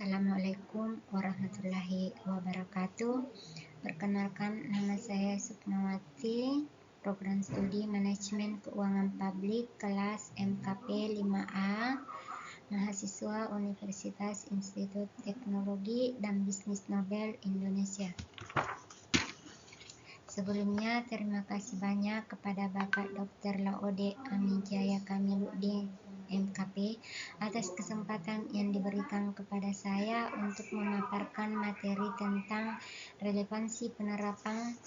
Assalamualaikum warahmatullahi wabarakatuh. Perkenalkan, nama saya Sukmawati, program studi Manajemen Keuangan Publik kelas MKP 5A, mahasiswa Universitas Institut Teknologi dan Bisnis Nobel Indonesia. Sebelumnya, terima kasih banyak kepada Bapak Dr. Laode Amijaya Kamiluddin MKP atas kesempatan yang diberikan kepada saya untuk memaparkan materi tentang relevansi penerapan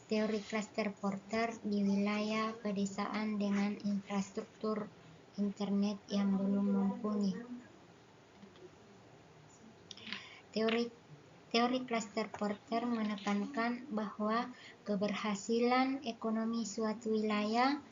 teori Cluster Porter di wilayah pedesaan dengan infrastruktur internet yang belum mumpuni. Teori Cluster Porter menekankan bahwa keberhasilan ekonomi suatu wilayah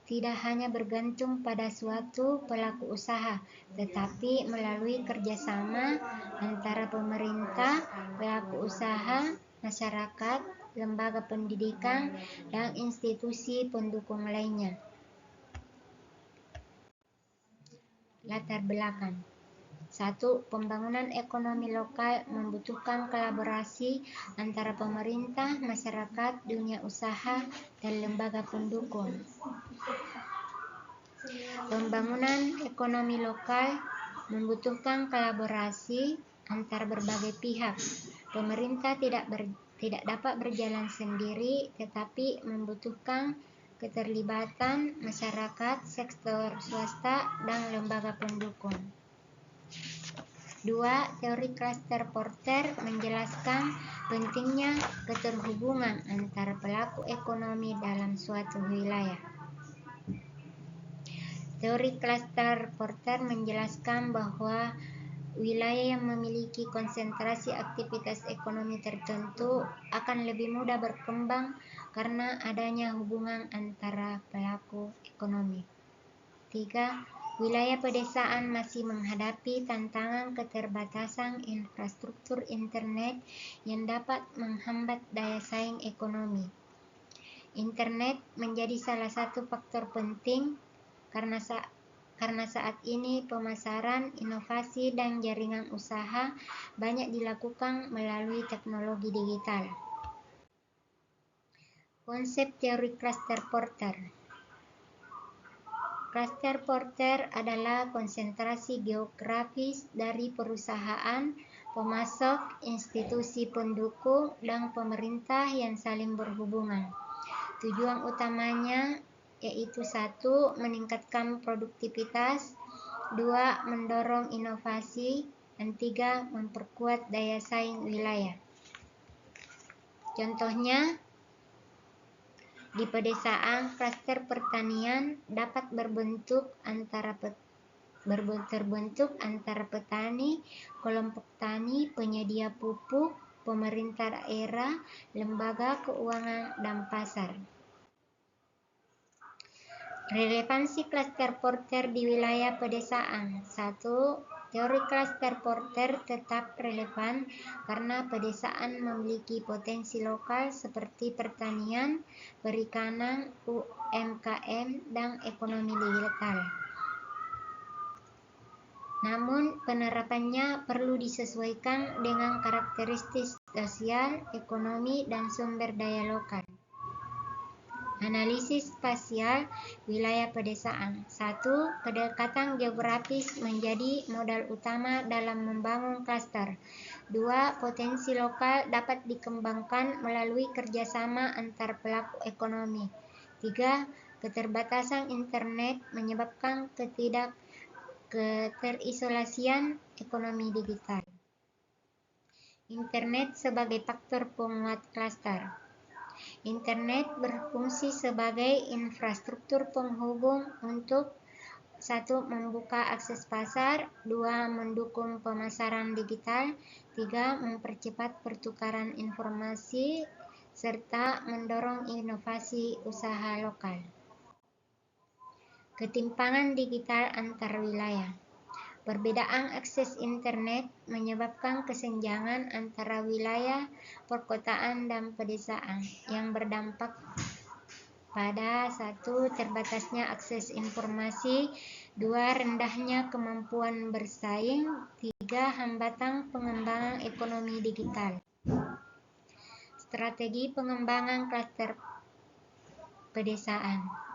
tidak hanya bergantung pada suatu pelaku usaha, tetapi melalui kerjasama antara pemerintah, pelaku usaha, masyarakat, lembaga pendidikan, dan institusi pendukung lainnya. Latar belakang. 1. Pembangunan ekonomi lokal membutuhkan kolaborasi antara pemerintah, masyarakat, dunia usaha, dan lembaga pendukung. Pembangunan ekonomi lokal membutuhkan kolaborasi antar berbagai pihak. Pemerintah tidak dapat berjalan sendiri, tetapi membutuhkan keterlibatan masyarakat, sektor swasta, dan lembaga pendukung. 2. Teori Cluster Porter menjelaskan pentingnya keterhubungan antara pelaku ekonomi dalam suatu wilayah. Teori Cluster Porter menjelaskan bahwa wilayah yang memiliki konsentrasi aktivitas ekonomi tertentu akan lebih mudah berkembang karena adanya hubungan antara pelaku ekonomi. 3. Wilayah pedesaan masih menghadapi tantangan keterbatasan infrastruktur internet yang dapat menghambat daya saing ekonomi. Internet menjadi salah satu faktor penting karena saat ini pemasaran, inovasi, dan jaringan usaha banyak dilakukan melalui teknologi digital. Konsep teori Cluster Porter. Cluster Porter adalah konsentrasi geografis dari perusahaan, pemasok, institusi pendukung, dan pemerintah yang saling berhubungan. Tujuan utamanya yaitu 1. Meningkatkan produktivitas, 2. Mendorong inovasi, dan 3. Memperkuat daya saing wilayah. Contohnya, di pedesaan, klaster pertanian dapat terbentuk antara petani, kelompok tani, penyedia pupuk, pemerintah daerah, lembaga keuangan, dan pasar. Relevansi Cluster Porter di wilayah pedesaan. 1. Teori Cluster Porter tetap relevan karena pedesaan memiliki potensi lokal seperti pertanian, perikanan, UMKM, dan ekonomi digital. Namun, penerapannya perlu disesuaikan dengan karakteristik sosial, ekonomi, dan sumber daya lokal. Analisis spasial wilayah pedesaan. 1. Kedekatan geografis menjadi modal utama dalam membangun klaster. 2. Potensi lokal dapat dikembangkan melalui kerjasama antar pelaku ekonomi. 3. Keterbatasan internet menyebabkan keterisolasian ekonomi digital. Internet sebagai faktor penguat klaster. Internet berfungsi sebagai infrastruktur penghubung untuk 1. Membuka akses pasar, 2. Mendukung pemasaran digital, 3. Mempercepat pertukaran informasi, serta mendorong inovasi usaha lokal. Ketimpangan digital antar wilayah. Perbedaan akses internet menyebabkan kesenjangan antara wilayah perkotaan dan pedesaan yang berdampak pada 1. Terbatasnya akses informasi, 2. Rendahnya kemampuan bersaing, 3. Hambatan pengembangan ekonomi digital. Strategi pengembangan klaster pedesaan.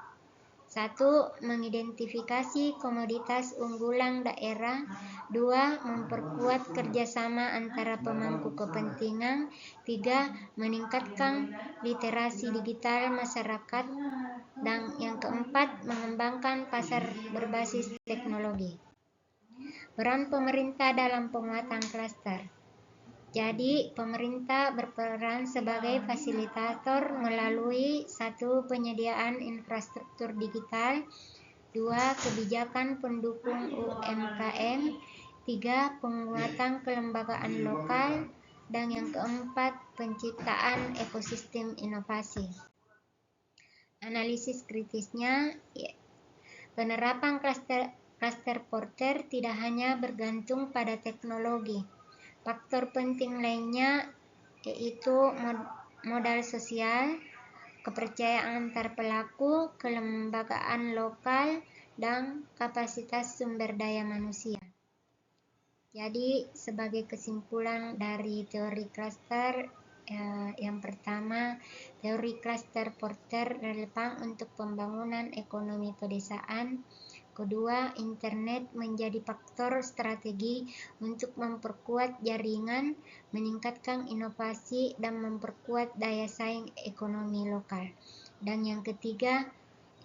1. Mengidentifikasi komoditas unggulan daerah. 2. Memperkuat kerjasama antara pemangku kepentingan. 3. Meningkatkan literasi digital masyarakat. Dan yang keempat, mengembangkan pasar berbasis teknologi. Peran pemerintah dalam penguatan klaster. Jadi, pemerintah berperan sebagai fasilitator melalui 1. Penyediaan infrastruktur digital, 2. Kebijakan pendukung UMKM, 3. Penguatan kelembagaan lokal, dan yang keempat, penciptaan ekosistem inovasi. Analisis kritisnya, penerapan klaster porter tidak hanya bergantung pada teknologi. Faktor penting lainnya yaitu modal sosial, kepercayaan antar pelaku, kelembagaan lokal, dan kapasitas sumber daya manusia. Jadi, sebagai kesimpulan dari teori klaster, yang pertama, teori klaster porter relevan untuk pembangunan ekonomi pedesaan. Kedua, internet menjadi faktor strategi untuk memperkuat jaringan, meningkatkan inovasi, dan memperkuat daya saing ekonomi lokal. Dan yang ketiga,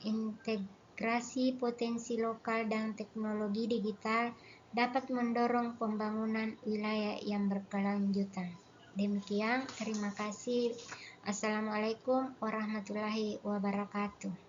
integrasi potensi lokal dan teknologi digital dapat mendorong pembangunan wilayah yang berkelanjutan. Demikian, terima kasih. Assalamualaikum warahmatullahi wabarakatuh.